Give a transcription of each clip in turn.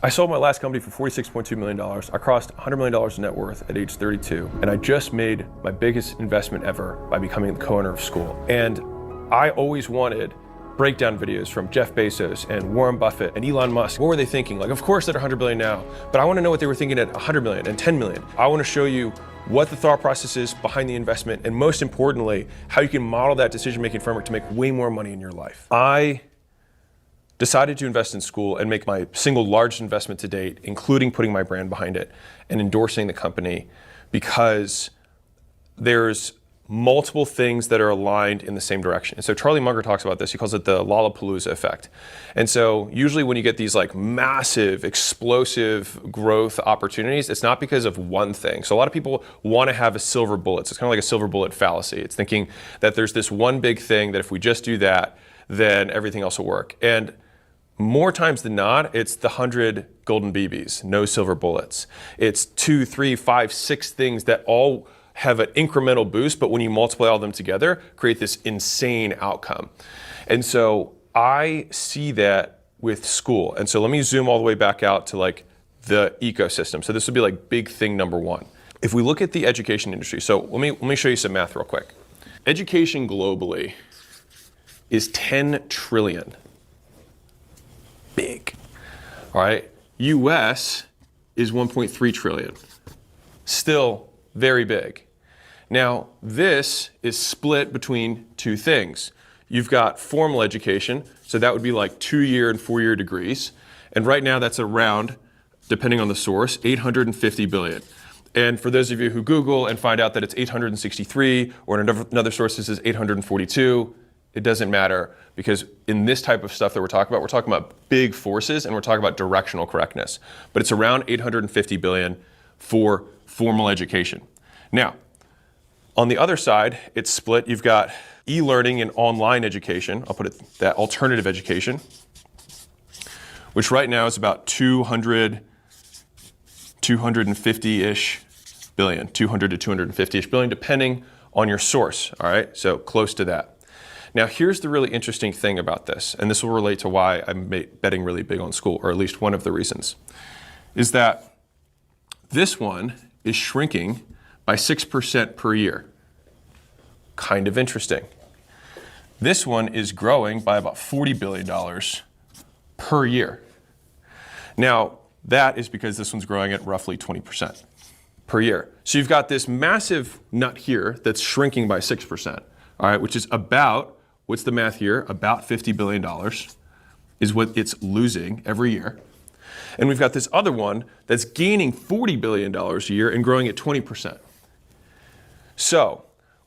I sold my last company for $46.2 million. I crossed $100 million in net worth at age 32. And I just made my biggest investment ever by becoming the co-owner of Skool. And I always wanted breakdown videos from Jeff Bezos and Warren Buffett and Elon Musk. What were they thinking? Like, of course they're 100 billion now, but I want to know what they were thinking at 100 million and 10 million. I want to show you what the thought process is behind the investment, and most importantly, how you can model that decision-making framework to make way more money in your life. I decided to invest in Skool and make my single largest investment to date, including putting my brand behind it and endorsing the company, because there's multiple things that are aligned in the same direction. And so Charlie Munger talks about this. He calls it the Lollapalooza effect. And so usually when you get these like massive, explosive growth opportunities, it's not because of one thing. So a lot of people want to have a silver bullet. So it's kind of like a silver bullet fallacy. It's thinking that there's this one big thing that if we just do that, then everything else will work. And more times than not, it's the 100 golden BBs, no silver bullets. It's 2, 3, 5, 6 things that all have an incremental boost, but when you multiply all of them together, create this insane outcome. And so I see that with Skool. And so let me zoom all the way back out to like the ecosystem. So this would be like big thing number one. If we look at the education industry, so let me show you some math real quick. Education globally is 10 trillion. Big. All right. US is 1.3 trillion. Still very big. Now, this is split between two things. You've got formal education, so that would be like 2-year and 4-year degrees. And right now that's around, depending on the source, 850 billion. And for those of you who Google and find out that it's 863, or in another source this is 842, it doesn't matter, because in this type of stuff that we're talking about big forces and we're talking about directional correctness. But it's around 850 billion for formal education. Now, on the other side, it's split. You've got e-learning and online education. I'll put it that alternative education, which right now is about 250-ish billion, 200 to 250-ish billion, depending on your source. All right, so close to that. Now, here's the really interesting thing about this, and this will relate to why I'm betting really big on Skool, or at least one of the reasons, is that this one is shrinking by 6% per year. Kind of interesting. This one is growing by about $40 billion per year. Now, that is because this one's growing at roughly 20% per year. So you've got this massive nut here that's shrinking by 6%, all right, which is about, what's the math here? About $50 billion is what it's losing every year. And we've got this other one that's gaining $40 billion a year and growing at 20%. So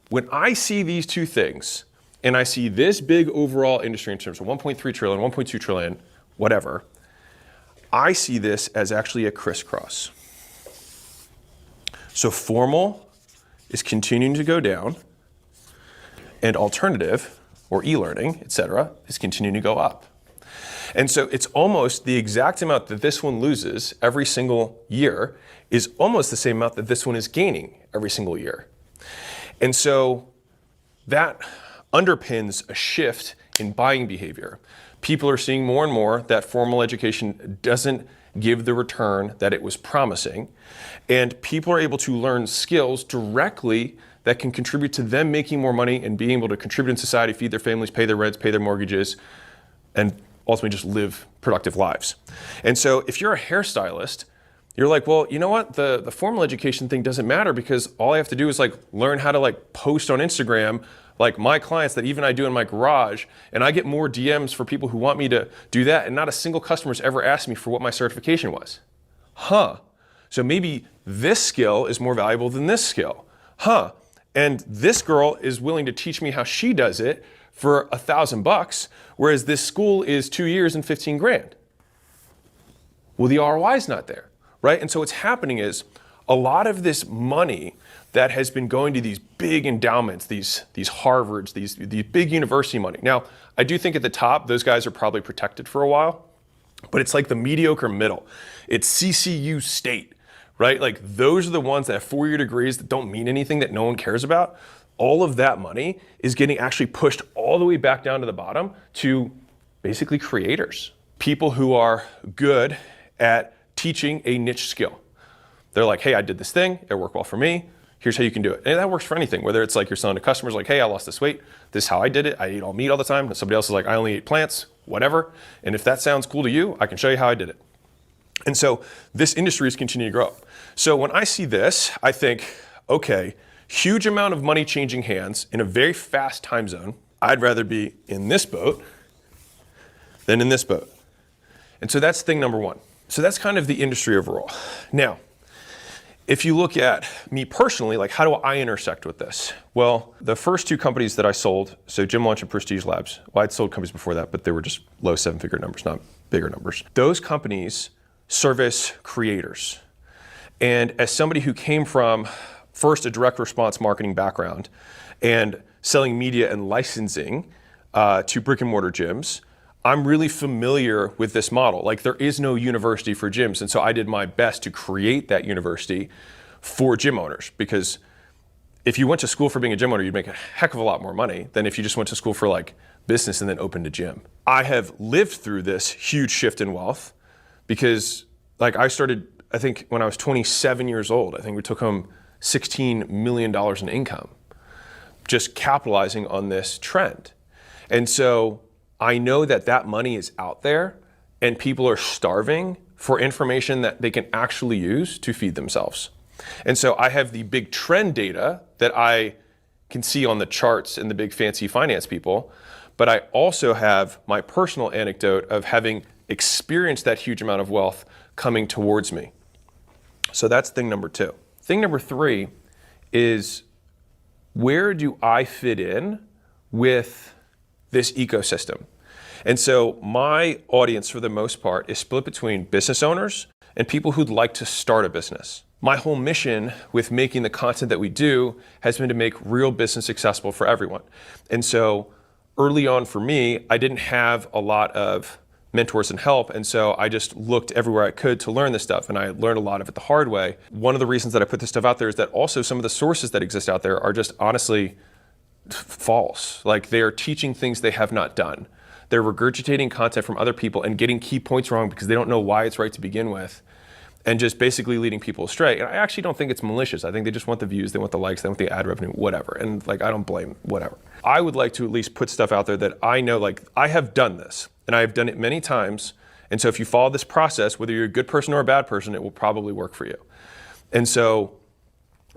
when I see these two things, and I see this big overall industry in terms of 1.3 trillion, 1.2 trillion, whatever, I see this as actually a crisscross. So formal is continuing to go down, and alternative, or e-learning, et cetera, is continuing to go up. And so it's almost the exact amount that this one loses every single year is almost the same amount that this one is gaining every single year. And so that underpins a shift in buying behavior. People are seeing more and more that formal education doesn't give the return that it was promising. And people are able to learn skills directly that can contribute to them making more money and being able to contribute in society, feed their families, pay their rents, pay their mortgages, and ultimately just live productive lives. And so if you're a hairstylist, you're like, well, you know what? The formal education thing doesn't matter, because all I have to do is like learn how to like post on Instagram, like my clients that even I do in my garage, and I get more DMs for people who want me to do that, and not a single customer's ever asked me for what my certification was. Huh. So maybe this skill is more valuable than this skill. Huh. And this girl is willing to teach me how she does it for $1,000, whereas this school is 2 years and 15 grand. Well, the ROI is not there, right? And so what's happening is a lot of this money that has been going to these big endowments, these Harvards, these big university money. Now, I do think at the top, those guys are probably protected for a while, but it's like the mediocre middle. It's CCU State, right? Like those are the ones that have 4-year degrees that don't mean anything, that no one cares about. All of that money is getting actually pushed all the way back down to the bottom to basically creators, people who are good at teaching a niche skill. They're like, hey, I did this thing, it worked well for me, here's how you can do it. And that works for anything, whether it's like you're selling to customers like, hey, I lost this weight, this is how I did it, I eat all meat all the time, and somebody else is like, I only eat plants, whatever. And if that sounds cool to you, I can show you how I did it. And so this industry is continuing to grow. So when I see this, I think, okay, huge amount of money changing hands in a very fast time zone. I'd rather be in this boat than in this boat. And so that's thing number one. So that's kind of the industry overall. Now, if you look at me personally, like how do I intersect with this? Well, the first two companies that I sold, so Gym Launch and Prestige Labs, well, I'd sold companies before that, but they were just low seven-figure numbers, not bigger numbers. Those companies service creators. And as somebody who came from first a direct response marketing background and selling media and licensing to brick and mortar gyms, I'm really familiar with this model. Like there is no university for gyms. And so I did my best to create that university for gym owners, because if you went to school for being a gym owner, you'd make a heck of a lot more money than if you just went to school for like business and then opened a gym. I have lived through this huge shift in wealth because like I started, I think when I was 27 years old, I think we took home $16 million in income, just capitalizing on this trend. And so I know that that money is out there and people are starving for information that they can actually use to feed themselves. And so I have the big trend data that I can see on the charts and the big fancy finance people, but I also have my personal anecdote of having experienced that huge amount of wealth coming towards me. So that's thing number two. Thing number three is, where do I fit in with this ecosystem? And so my audience, for the most part, is split between business owners and people who'd like to start a business. My whole mission with making the content that we do has been to make real business accessible for everyone. And so early on for me, I didn't have a lot of mentors and help. And so I just looked everywhere I could to learn this stuff. And I learned a lot of it the hard way. One of the reasons that I put this stuff out there is that also some of the sources that exist out there are just honestly false. Like they are teaching things they have not done. They're regurgitating content from other people and getting key points wrong because they don't know why it's right to begin with, and just basically leading people astray. And I actually don't think it's malicious. I think they just want the views, they want the likes, they want the ad revenue, whatever. And like, I don't blame, whatever. I would like to at least put stuff out there that I know, like I have done this and I have done it many times. And so if you follow this process, whether you're a good person or a bad person, it will probably work for you. And so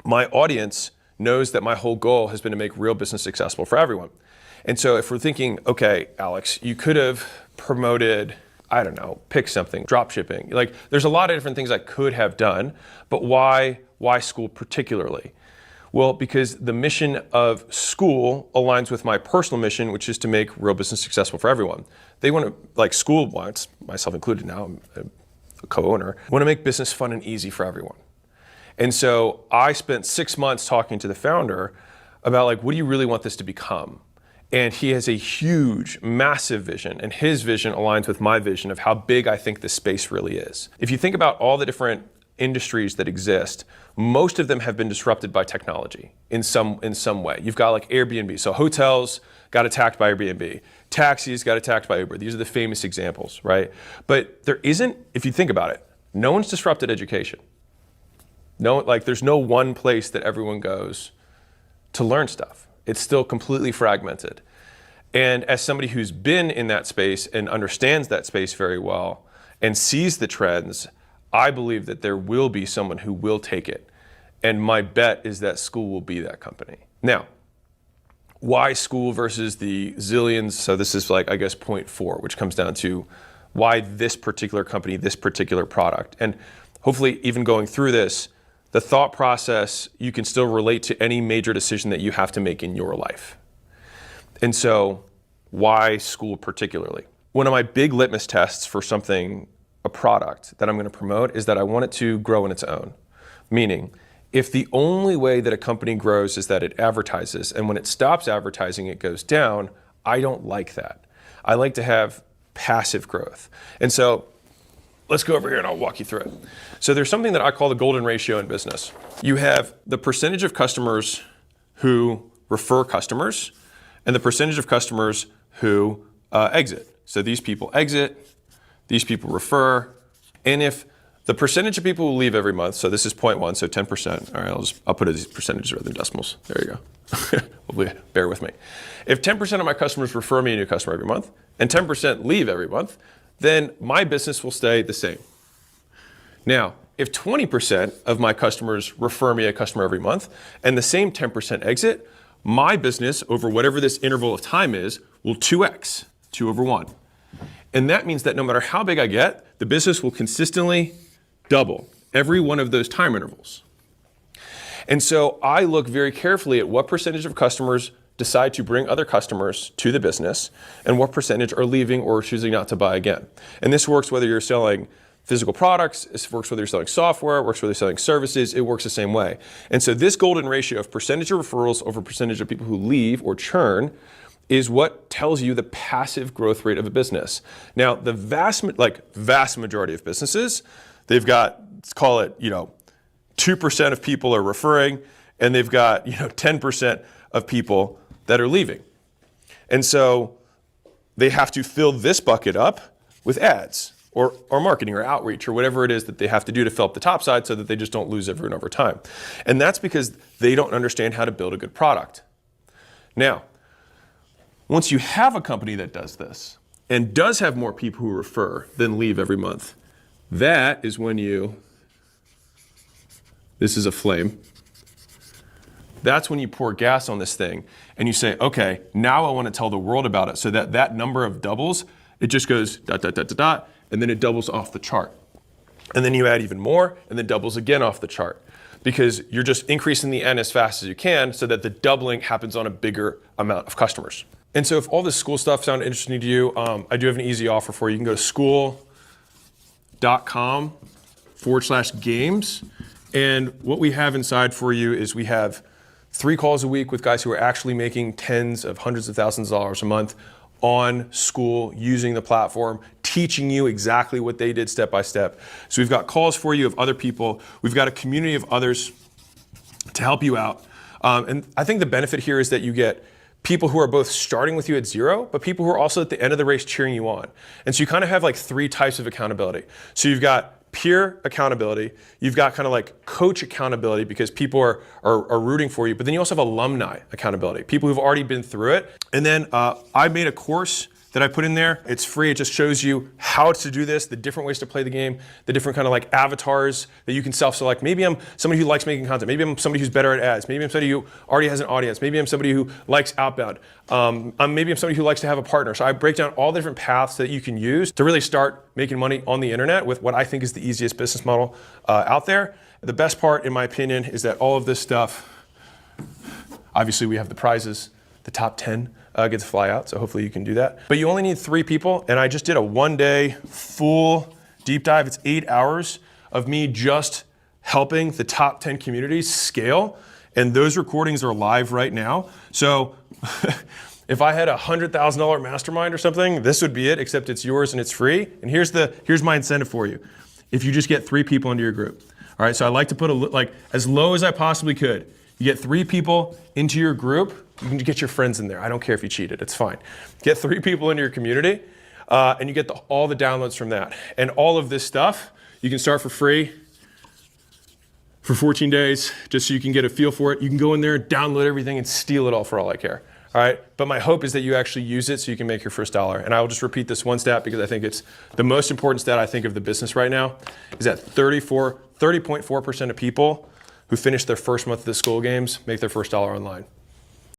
my audience knows that my whole goal has been to make real business accessible for everyone. And so if we're thinking, okay, Alex, you could have promoted, I don't know, pick something, drop shipping. Like there's a lot of different things I could have done, but why Skool particularly? Well, because the mission of Skool aligns with my personal mission, which is to make real business successful for everyone. They want to, like Skool wants, myself included now, I'm a co-owner, want to make business fun and easy for everyone. And so I spent 6 months talking to the founder about like, what do you really want this to become? And he has a huge, massive vision, and his vision aligns with my vision of how big I think this space really is. If you think about all the different industries that exist, most of them have been disrupted by technology in some way. You've got like Airbnb, so hotels got attacked by Airbnb, taxis got attacked by Uber. These are the famous examples, right? But there isn't, if you think about it, no one's disrupted education. No, like there's no one place that everyone goes to learn stuff. It's still completely fragmented. And as somebody who's been in that space and understands that space very well and sees the trends, I believe that there will be someone who will take it. And my bet is that Skool will be that company. Now, why Skool versus the zillions? So this is like, I guess, point 4, which comes down to why this particular company, this particular product. And hopefully even going through this, the thought process, you can still relate to any major decision that you have to make in your life. And so why Skool particularly? One of my big litmus tests for something, a product that I'm going to promote, is that I want it to grow on its own. Meaning, if the only way that a company grows is that it advertises, and when it stops advertising, it goes down, I don't like that. I like to have passive growth. And so let's go over here and I'll walk you through it. So there's something that I call the golden ratio in business. You have the percentage of customers who refer customers and the percentage of customers who exit. So these people exit, these people refer, And if the percentage of people who leave every month, so this is 0.1, so 10%. All right, I'll put it as percentages rather than decimals. There you go. Bear with me. If 10% of my customers refer me a new customer every month, and 10% leave every month, then my business will stay the same. Now, if 20% of my customers refer me a customer every month, and the same 10% exit, my business over whatever this interval of time is will 2x, 2 over 1. And that means that no matter how big I get, the business will consistently double every one of those time intervals. And so I look very carefully at what percentage of customers decide to bring other customers to the business and what percentage are leaving or choosing not to buy again. And this works whether you're selling physical products, it works whether you're selling software, it works whether you're selling services, it works the same way. And so this golden ratio of percentage of referrals over percentage of people who leave or churn is what tells you the passive growth rate of a business. Now, the vast majority of businesses, they've got, let's call it, 2% of people are referring, and they've got, 10% of people that are leaving. And so they have to fill this bucket up with ads or marketing or outreach or whatever it is that they have to do to fill up the top side so that they just don't lose everyone over time. And that's because they don't understand how to build a good product. Now, once you have a company that does this and does have more people who refer than leave every month, that is when this is a flame. That's when you pour gas on this thing and you say, okay, now I want to tell the world about it so that that number of doubles, it just goes ... and then it doubles off the chart. And then you add even more and then doubles again off the chart because you're just increasing the N as fast as you can so that the doubling happens on a bigger amount of customers. And so if all this school stuff sounds interesting to you, I do have an easy offer for you. You can go to skool.com/games. And what we have inside for you is we have 3 calls a week with guys who are actually making tens of hundreds of thousands of dollars a month on Skool using the platform, teaching you exactly what they did step by step. So we've got calls for you of other people. We've got a community of others to help you out. And I think the benefit here is that you get people who are both starting with you at zero, but people who are also at the end of the race cheering you on. And so you kind of have like 3 types of accountability. So you've got peer accountability, you've got kind of like coach accountability because people are rooting for you, but then you also have alumni accountability, people who've already been through it. And then I made a course that I put in there. It's free. It just shows you how to do this, the different ways to play the game, the different kind of like avatars that you can self-select. Maybe I'm somebody who likes making content. Maybe I'm somebody who's better at ads. Maybe I'm somebody who already has an audience. Maybe I'm somebody who likes outbound. Maybe I'm somebody who likes to have a partner. So I break down all the different paths that you can use to really start making money on the internet with what I think is the easiest business model out there. The best part, in my opinion, is that all of this stuff, obviously we have the prizes, the top 10 get to fly out, so hopefully you can do that. But you only need 3 people, and I just did a 1-day full deep dive. It's 8 hours of me just helping the top 10 communities scale, and those recordings are live right now. So if I had a $100,000 mastermind or something, this would be it, except it's yours and it's free. And here's my incentive for you. If you just get 3 people into your group. All right, so I like to put as low as I possibly could. You get 3 people into your group, you can get your friends in there. I don't care if you cheated, it's fine. Get 3 people into your community, and you get all the downloads from that. And all of this stuff, you can start for free for 14 days, just so you can get a feel for it. You can go in there, download everything, and steal it all for all I care. All right, but my hope is that you actually use it so you can make your first dollar. And I will just repeat this one stat because I think it's the most important stat I think of the business right now, is that 30.4% of people who finish their first month of the Skool Games make their first dollar online.